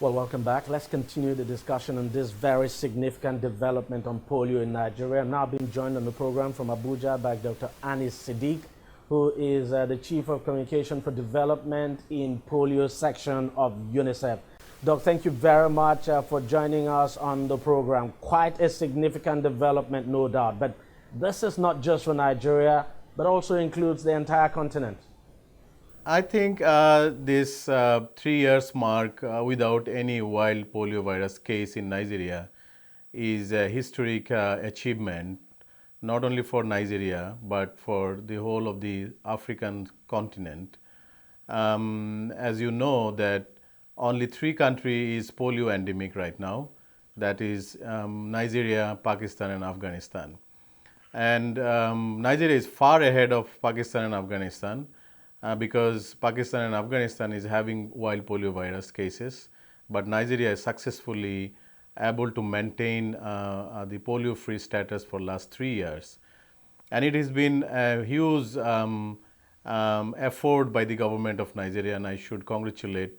Well, welcome back. Let's continue the discussion on this very significant development on polio in Nigeria. I'm now being joined on the program from Abuja by Dr. Anis Sadiq, who is the Chief of Communication for Development in Polio section of UNICEF. Doc, thank you very much for joining us on the program. Quite a significant development, no doubt. But this is not just for Nigeria, but also includes the entire continent. I think this 3 years mark without any wild polio virus case in Nigeria is a historic achievement, not only for Nigeria but for the whole of the African continent. As you know that only 3 countries is polio endemic right now, that is Nigeria, Pakistan and Afghanistan. And Nigeria is far ahead of Pakistan and Afghanistan. Because Pakistan and Afghanistan is having wild polio virus cases, but Nigeria is successfully able to maintain the polio-free status for last 3 years. And it has been a huge effort by the government of Nigeria, and I should congratulate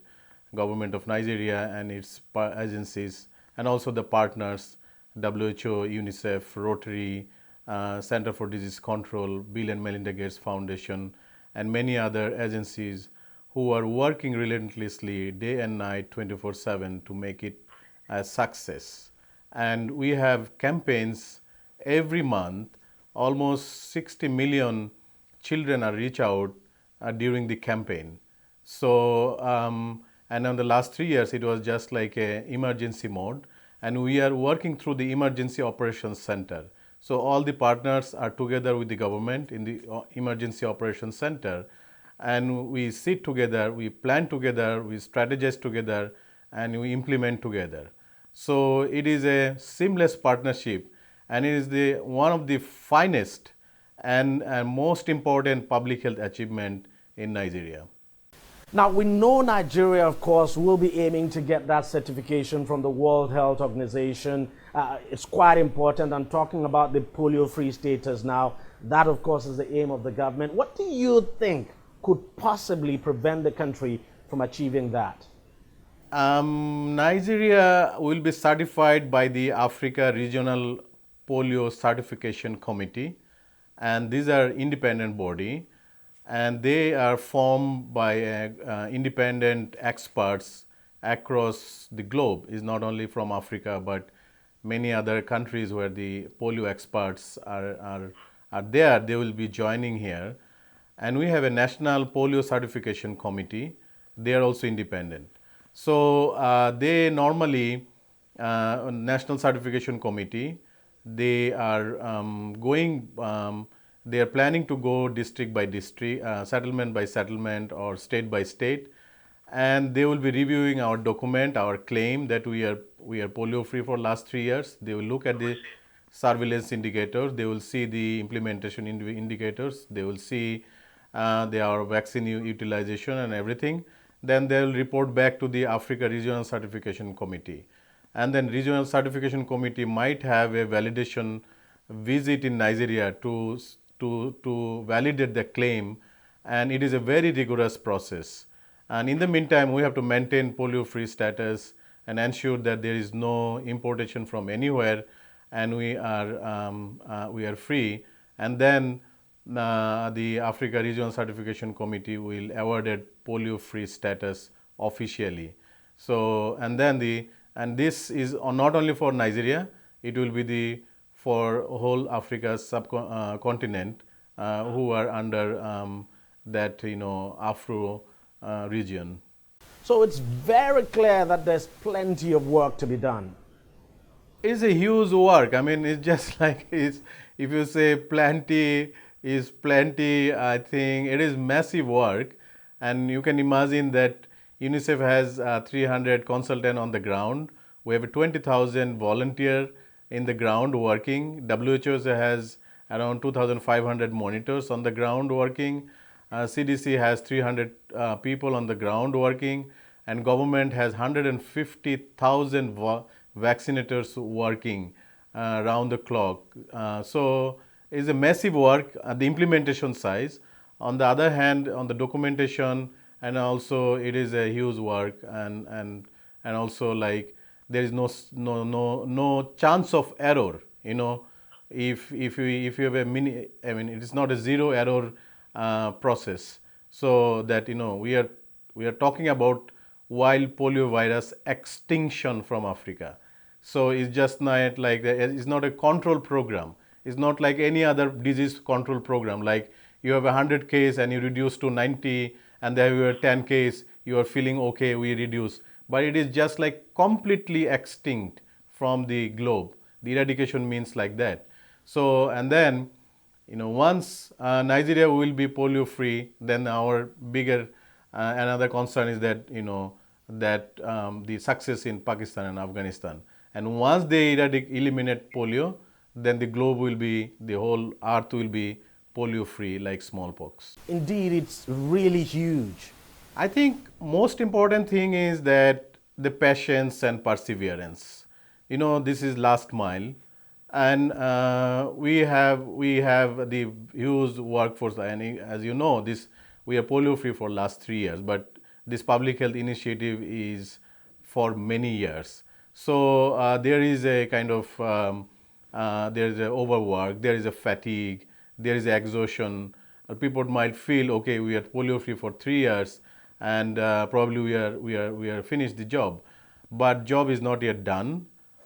government of Nigeria and its agencies and also the partners, WHO, UNICEF, Rotary, Center for Disease Control, Bill and Melinda Gates Foundation, and many other agencies who are working relentlessly day and night 24/7 to make it a success. And we have campaigns every month. Almost 60 million children are reached out during the campaign. So, and in the last 3 years, it was just like an emergency mode. And we are working through the Emergency Operations Center. So all the partners are together with the government in the Emergency Operations Center, and we sit together, we plan together, we strategize together, and we implement together. So it is a seamless partnership, and it is one of the finest and most important public health achievement in Nigeria. Now, we know Nigeria, of course, will be aiming to get that certification from the World Health Organization. It's quite important. I'm talking about the polio-free status now. That, of course, is the aim of the government. What do you think could possibly prevent the country from achieving that? Nigeria will be certified by the Africa Regional Polio Certification Committee, and these are independent body. And they are formed by independent experts across the globe. It's not only from Africa, but many other countries where the polio experts are there. They will be joining here. And we have a National Polio Certification Committee. They are also independent. So they normally, National Certification Committee, they are they are planning to go district by district, settlement by settlement or state by state, and they will be reviewing our document, our claim that we are polio free for last 3 years. They will look at the surveillance indicators, they will see the implementation indicators, they will see our vaccine utilization and everything. Then they will report back to the Africa Regional Certification Committee, and then Regional Certification Committee might have a validation visit in Nigeria to validate the claim, and it is a very rigorous process. And in the meantime, we have to maintain polio-free status and ensure that there is no importation from anywhere, and we are free. And then the Africa Regional Certification Committee will award it polio-free status officially. So, and this is not only for Nigeria; it will be for whole Africa's subcontinent who are under that Afro region. So it's very clear that there's plenty of work to be done. It's a huge work. I mean, it's just like if you say plenty is plenty, I think it is massive work, and you can imagine that UNICEF has 300 consultants on the ground. We have 20,000 volunteers in the ground working. WHO has around 2,500 monitors on the ground working. CDC has 300 people on the ground working, and government has 150,000 vaccinators working around the clock. So it's a massive work at the implementation size. On the other hand, on the documentation, and also it is a huge work, and and also like there is no chance of error. If you have a it is not a zero error process. So that we are talking about wild polio virus extinction from Africa. So it's just not like it's not a control program. It's not like any other disease control program. Like you have 100 case and you reduce to 90, and there you have 10 case, you are feeling okay, we reduce. But it is just like completely extinct from the globe. The eradication means like that. So, and then, once Nigeria will be polio free, then our bigger another concern is that, the success in Pakistan and Afghanistan. And once they eliminate polio, then the globe will be, the whole earth will be polio free like smallpox. Indeed, it's really huge. I think most important thing is that the patience and perseverance. This is last mile, and we have the huge workforce. And as you know, we are polio free for last 3 years, but this public health initiative is for many years. So there is a kind of there is a overwork, there is a fatigue, there is exhaustion. People might feel, okay, we are polio free for 3 years, and probably we are finished the job, but job is not yet done.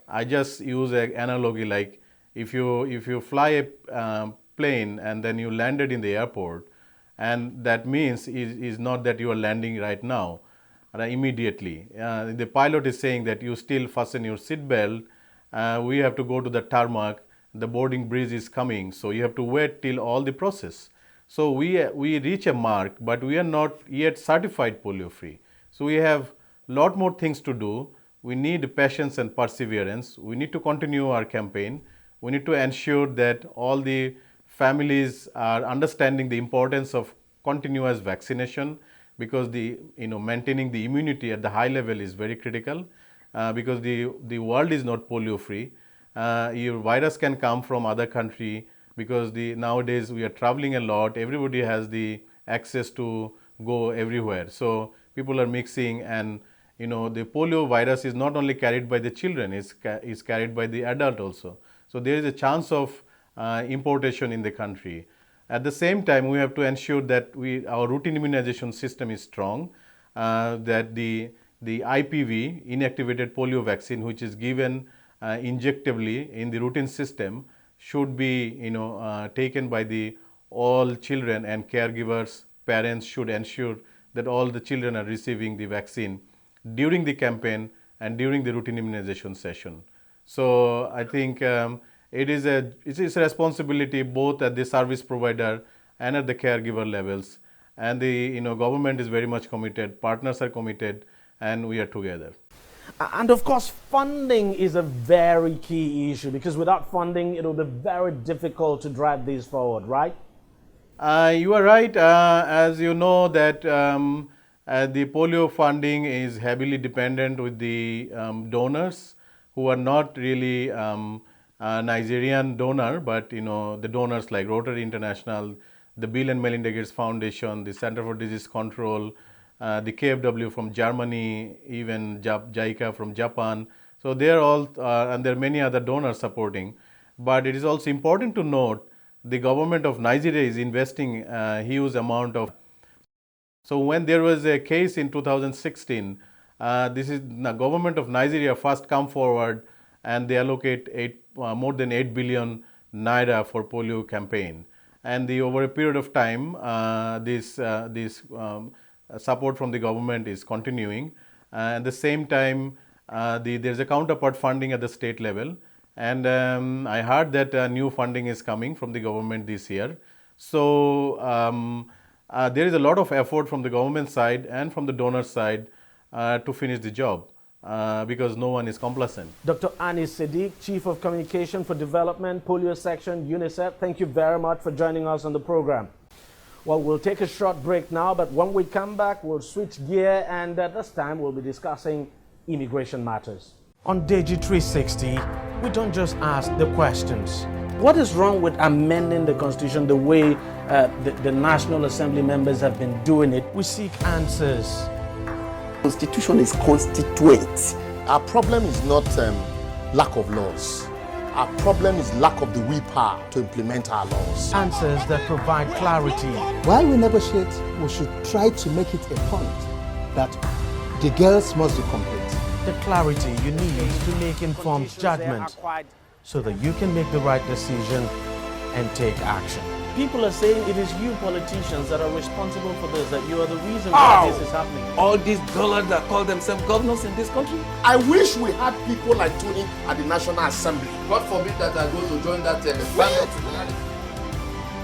I just use an analogy like if you fly a plane and then you landed in the airport, and that means is not that you are landing right now, immediately. The pilot is saying that you still fasten your seat belt. We have to go to the tarmac. The boarding bridge is coming, so you have to wait till all the process. So we reach a mark, but we are not yet certified polio free. So we have lot more things to do. We need patience and perseverance. We need to continue our campaign. We need to ensure that all the families are understanding the importance of continuous vaccination, because maintaining the immunity at the high level is very critical, because the world is not polio free. Your virus can come from other country, because nowadays we are traveling a lot. Everybody has the access to go everywhere. So people are mixing, and the polio virus is not only carried by the children, it's carried by the adult also. So there is a chance of importation in the country. At the same time, we have to ensure that our routine immunization system is strong, that the IPV, inactivated polio vaccine, which is given injectively in the routine system, should be taken by all children, and caregivers, parents should ensure that all the children are receiving the vaccine during the campaign and during the routine immunization session. So I think it is a responsibility both at the service provider and at the caregiver levels, and the government is very much committed, partners are committed, and we are together. And of course, funding is a very key issue, because without funding, it will be very difficult to drive this forward, right? You are right. As you know that the polio funding is heavily dependent with the donors who are not really Nigerian donor, but the donors like Rotary International, the Bill and Melinda Gates Foundation, the Center for Disease Control, the KFW from Germany, even JICA from Japan. So they are all, and there are many other donors supporting. But it is also important to note the government of Nigeria is investing a huge amount of. So when there was a case in 2016, this is the government of Nigeria first come forward, and they allocate more than 8 billion naira for polio campaign. And over a period of time, this support from the government is continuing. At the same time, there's a counterpart funding at the state level. And I heard that new funding is coming from the government this year. So there is a lot of effort from the government side and from the donor side to finish the job, because no one is complacent. Dr. Anis Sadiq, Chief of Communication for Development, Polio Section, UNICEF, thank you very much for joining us on the program. Well, we'll take a short break now, but when we come back, we'll switch gear, and at this time, we'll be discussing immigration matters. On Deji 360, we don't just ask the questions. What is wrong with amending the Constitution the way the National Assembly members have been doing it? We seek answers. Constitution is constituent. Our problem is not lack of laws. Our problem is lack of the willpower to implement our laws. Answers that provide clarity. While we negotiate, we should try to make it a point that the girls must be complete. The clarity you need to make informed judgment so that you can make the right decision and take action. People are saying it is you politicians that are responsible for this, that you are the reason why this is happening. All these dollars that call themselves governors in this country. I wish we had people like Tony at the National Assembly. God forbid that I go to join that ballot.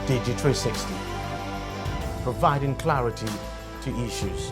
Deji 360, providing clarity to issues.